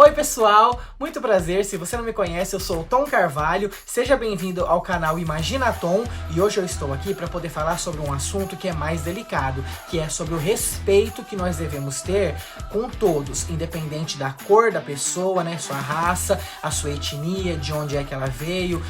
Oi pessoal, muito prazer, se você não me conhece, eu sou o Tom Carvalho, seja bem-vindo ao canal Imagina Tom, e hoje eu estou aqui para poder falar sobre um assunto que é mais delicado, que é sobre o respeito que nós devemos ter com todos, independente da cor da pessoa, né, sua raça, a sua etnia, de onde é que ela veio,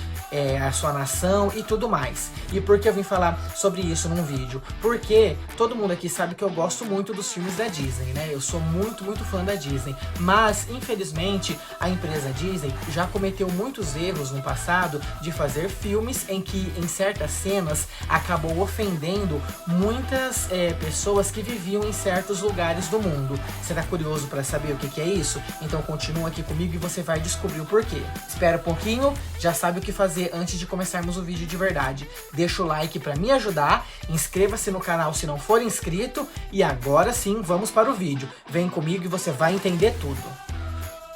a sua nação e tudo mais. E por que eu vim falar sobre isso num vídeo? Porque todo mundo aqui sabe que eu gosto muito dos filmes da Disney, né? Eu sou muito fã da Disney, mas infelizmente a empresa Disney já cometeu muitos erros no passado de fazer filmes em que em certas cenas acabou ofendendo muitas pessoas que viviam em certos lugares do mundo. Você tá curioso para saber o que é isso? Então continua aqui comigo e você vai descobrir o porquê. Espera um pouquinho, já sabe o que fazer antes de começarmos o vídeo de verdade. Deixa o like para me ajudar, inscreva-se no canal se não for inscrito e agora sim vamos para o vídeo. Vem comigo e você vai entender tudo.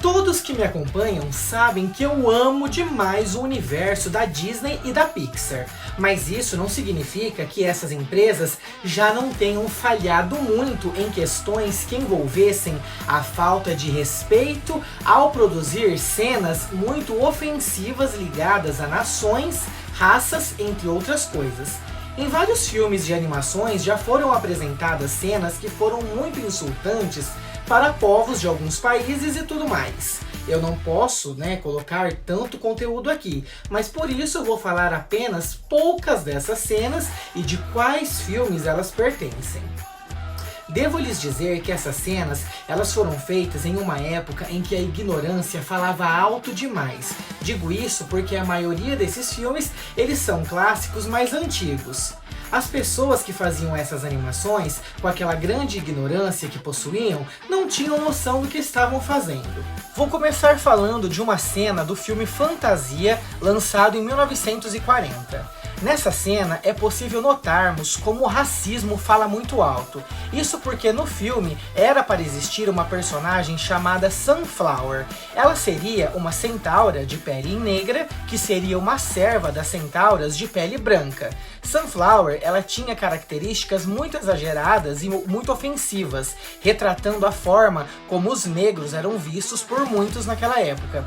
Todos que me acompanham sabem que eu amo demais o universo da Disney e da Pixar, mas isso não significa que essas empresas já não tenham falhado muito em questões que envolvessem a falta de respeito ao produzir cenas muito ofensivas ligadas a nações, raças, entre outras coisas. Em vários filmes de animações já foram apresentadas cenas que foram muito insultantes para povos de alguns países e tudo mais. Eu não posso, colocar tanto conteúdo aqui, mas por isso eu vou falar apenas poucas dessas cenas e de quais filmes elas pertencem. Devo lhes dizer que essas cenas, elas foram feitas em uma época em que a ignorância falava alto demais. Digo isso porque a maioria desses filmes, eles são clássicos mais antigos. As pessoas que faziam essas animações, com aquela grande ignorância que possuíam, não tinham noção do que estavam fazendo. Vou começar falando de uma cena do filme Fantasia, lançado em 1940. Nessa cena é possível notarmos como o racismo fala muito alto. Isso porque no filme era para existir uma personagem chamada Sunflower. Ela seria uma centaura de pele negra que seria uma serva das centauras de pele branca. Sunflower, ela tinha características muito exageradas e muito ofensivas, retratando a forma como os negros eram vistos por muitos naquela época.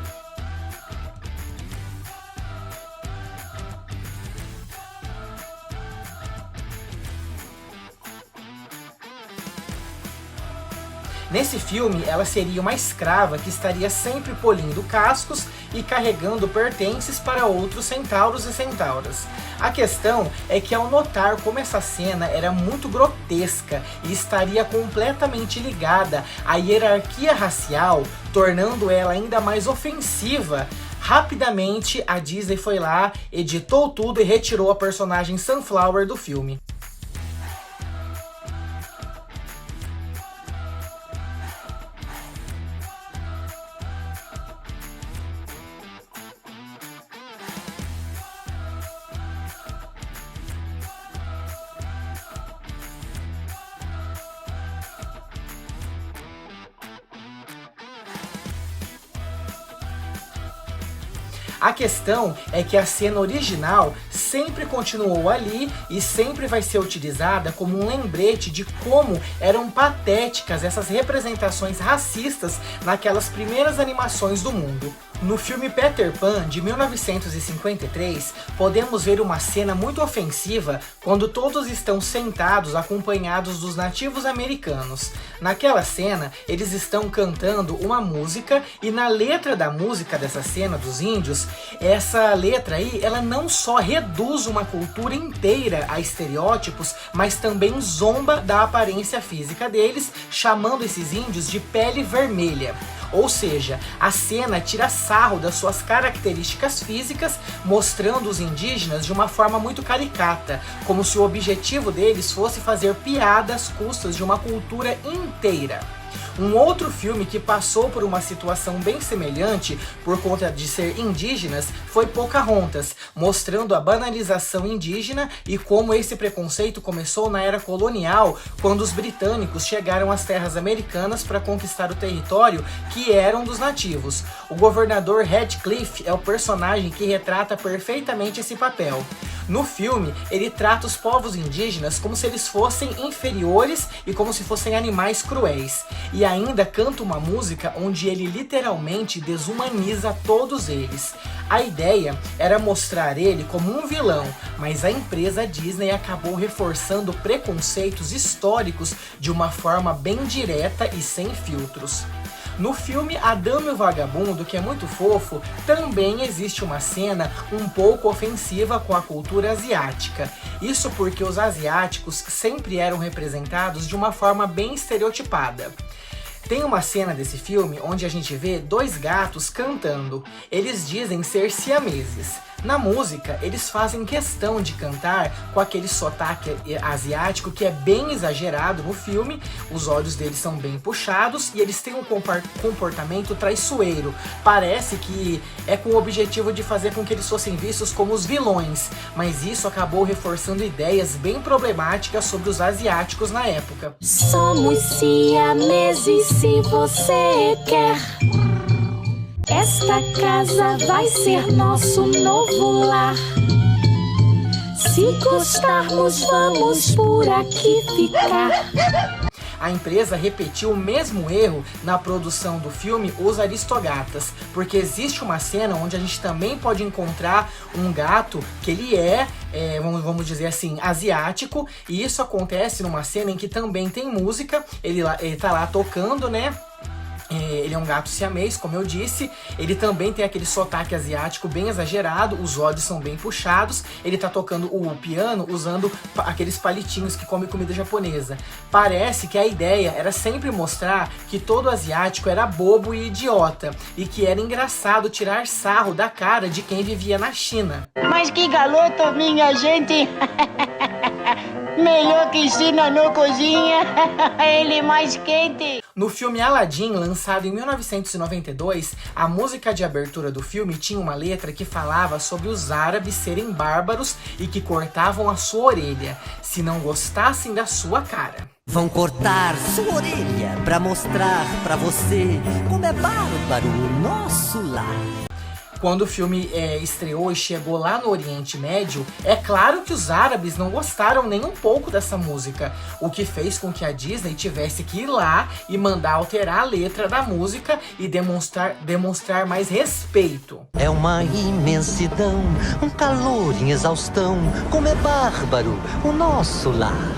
Nesse filme, ela seria uma escrava que estaria sempre polindo cascos e carregando pertences para outros centauros e centauras. A questão é que ao notar como essa cena era muito grotesca e estaria completamente ligada à hierarquia racial, tornando ela ainda mais ofensiva, rapidamente a Disney foi lá, editou tudo e retirou a personagem Sunflower do filme. A questão é que a cena original sempre continuou ali e sempre vai ser utilizada como um lembrete de como eram patéticas essas representações racistas naquelas primeiras animações do mundo. No filme Peter Pan, de 1953, podemos ver uma cena muito ofensiva quando todos estão sentados acompanhados dos nativos americanos. Naquela cena, eles estão cantando uma música e na letra da música dessa cena dos índios, essa letra aí, ela não só reduz uma cultura inteira a estereótipos, mas também zomba da aparência física deles, chamando esses índios de pele vermelha. Ou seja, a cena tira sarro das suas características físicas, mostrando os indígenas de uma forma muito caricata, como se o objetivo deles fosse fazer piada às custas de uma cultura inteira. Um outro filme que passou por uma situação bem semelhante por conta de ser indígenas foi Pocahontas, mostrando a banalização indígena e como esse preconceito começou na era colonial, quando os britânicos chegaram às terras americanas para conquistar o território que eram dos nativos. O governador Radcliffe é o personagem que retrata perfeitamente esse papel. No filme, ele trata os povos indígenas como se eles fossem inferiores e como se fossem animais cruéis. E ainda canta uma música onde ele literalmente desumaniza todos eles. A ideia era mostrar ele como um vilão, mas a empresa Disney acabou reforçando preconceitos históricos de uma forma bem direta e sem filtros. No filme A Dama e o Vagabundo, que é muito fofo, também existe uma cena um pouco ofensiva com a cultura asiática. Isso porque os asiáticos sempre eram representados de uma forma bem estereotipada. Tem uma cena desse filme onde a gente vê dois gatos cantando. Eles dizem ser siameses. Na música, eles fazem questão de cantar com aquele sotaque asiático que é bem exagerado no filme. Os olhos deles são bem puxados e eles têm um comportamento traiçoeiro. Parece que é com o objetivo de fazer com que eles fossem vistos como os vilões, mas isso acabou reforçando ideias bem problemáticas sobre os asiáticos na época. Somos siameses se você quer. Esta casa vai ser nosso novo lar. Se gostarmos, vamos por aqui ficar. A empresa repetiu o mesmo erro na produção do filme Os Aristogatas, porque existe uma cena onde a gente também pode encontrar um gato que ele vamos dizer assim, asiático, e isso acontece numa cena em que também tem música, ele tá lá tocando, né? Ele é um gato siamês, como eu disse. Ele também tem aquele sotaque asiático bem exagerado, os olhos são bem puxados. Ele tá tocando o piano usando aqueles palitinhos que come comida japonesa. Parece que a ideia era sempre mostrar que todo asiático era bobo e idiota, e que era engraçado tirar sarro da cara de quem vivia na China. Mas que galoto, minha gente! Melhor que ensina no cozinha, ele mais quente. No filme Aladdin, lançado em 1992, a música de abertura do filme tinha uma letra que falava sobre os árabes serem bárbaros e que cortavam a sua orelha, se não gostassem da sua cara. Vão cortar sua orelha pra mostrar pra você como é bárbaro o nosso lar. Quando o filme estreou e chegou lá no Oriente Médio, é claro que os árabes não gostaram nem um pouco dessa música, o que fez com que a Disney tivesse que ir lá e mandar alterar a letra da música e demonstrar mais respeito. É uma imensidão, um calor em exaustão, como é bárbaro o nosso lar.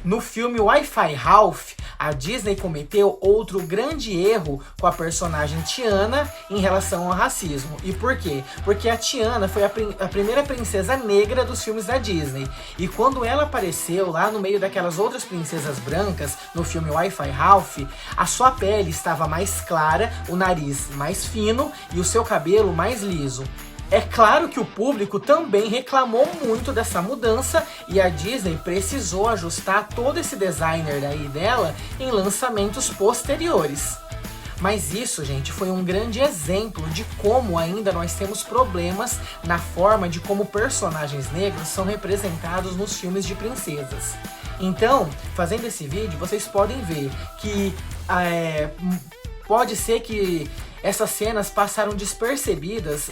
No filme Wi-Fi Ralph, a Disney cometeu outro grande erro com a personagem Tiana em relação ao racismo. E por quê? Porque a Tiana foi a primeira princesa negra dos filmes da Disney. E quando ela apareceu lá no meio daquelas outras princesas brancas no filme Wi-Fi Ralph, a sua pele estava mais clara, o nariz mais fino e o seu cabelo mais liso. É claro que o público também reclamou muito dessa mudança e a Disney precisou ajustar todo esse designer daí dela em lançamentos posteriores. Mas isso, gente, foi um grande exemplo de como ainda nós temos problemas na forma de como personagens negros são representados nos filmes de princesas. Então, fazendo esse vídeo, vocês podem ver que pode ser que essas cenas passaram despercebidas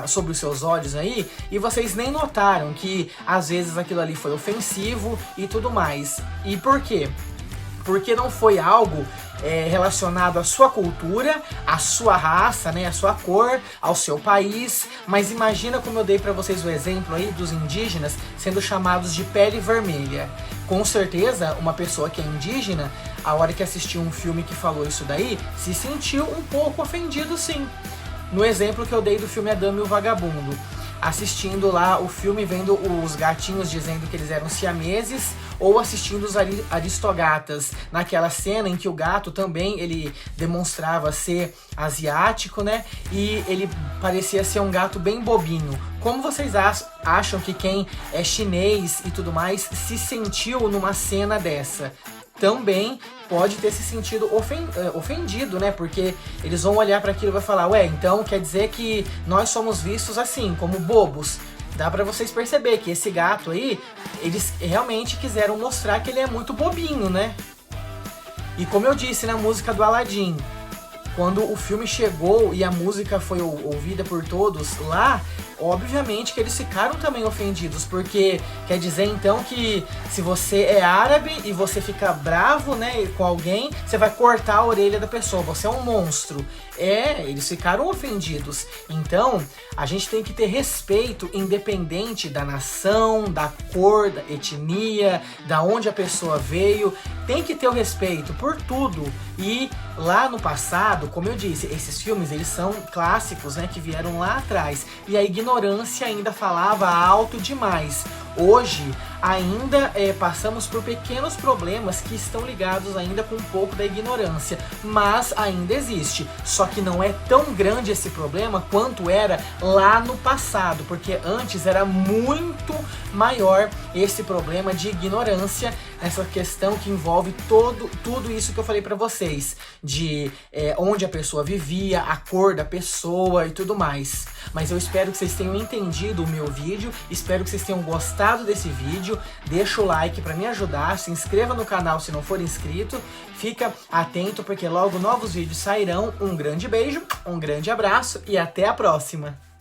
sobre os seus olhos aí e vocês nem notaram que às vezes aquilo ali foi ofensivo e tudo mais. E por quê? Porque não foi algo relacionado à sua cultura, à sua raça, né, à sua cor, ao seu país. Mas imagina como eu dei para vocês o exemplo aí dos indígenas sendo chamados de pele vermelha. Com certeza, uma pessoa que é indígena, a hora que assistiu um filme que falou isso daí, se sentiu um pouco ofendido, sim. No exemplo que eu dei do filme A Dama e o Vagabundo. Assistindo lá o filme, vendo os gatinhos dizendo que eles eram siameses, ou assistindo os aristogatas, naquela cena em que o gato também, ele demonstrava ser asiático, né? E ele parecia ser um gato bem bobinho. Como vocês acham que quem é chinês e tudo mais se sentiu numa cena dessa? Também pode ter se sentido ofendido, né? Porque eles vão olhar para aquilo e vão falar, ué, então quer dizer que nós somos vistos assim, como bobos. Dá pra vocês perceber que esse gato aí, eles realmente quiseram mostrar que ele é muito bobinho, né? E como eu disse na música do Aladdin, quando o filme chegou e a música foi ouvida por todos lá, obviamente que eles ficaram também ofendidos, porque quer dizer então que se você é árabe e você fica bravo, né, com alguém, você vai cortar a orelha da pessoa, você é um monstro. Eles ficaram ofendidos. Então, a gente tem que ter respeito independente da nação, da cor, da etnia, da onde a pessoa veio. Tem que ter o respeito por tudo. E lá no passado, como eu disse, esses filmes, eles são clássicos, né, que vieram lá atrás. E a ignorância ainda falava alto demais. Hoje, ainda passamos por pequenos problemas que estão ligados ainda com um pouco da ignorância, mas ainda existe. Só que não é tão grande esse problema quanto era lá no passado, porque antes era muito maior esse problema de ignorância, essa questão que envolve tudo isso que eu falei pra vocês, de onde a pessoa vivia, a cor da pessoa e tudo mais. Mas eu espero que vocês tenham entendido o meu vídeo, espero que vocês tenham gostado desse vídeo. Deixa o like para me ajudar, se inscreva no canal se não for inscrito, fica atento porque logo novos vídeos sairão. Um grande beijo, um grande abraço e até a próxima!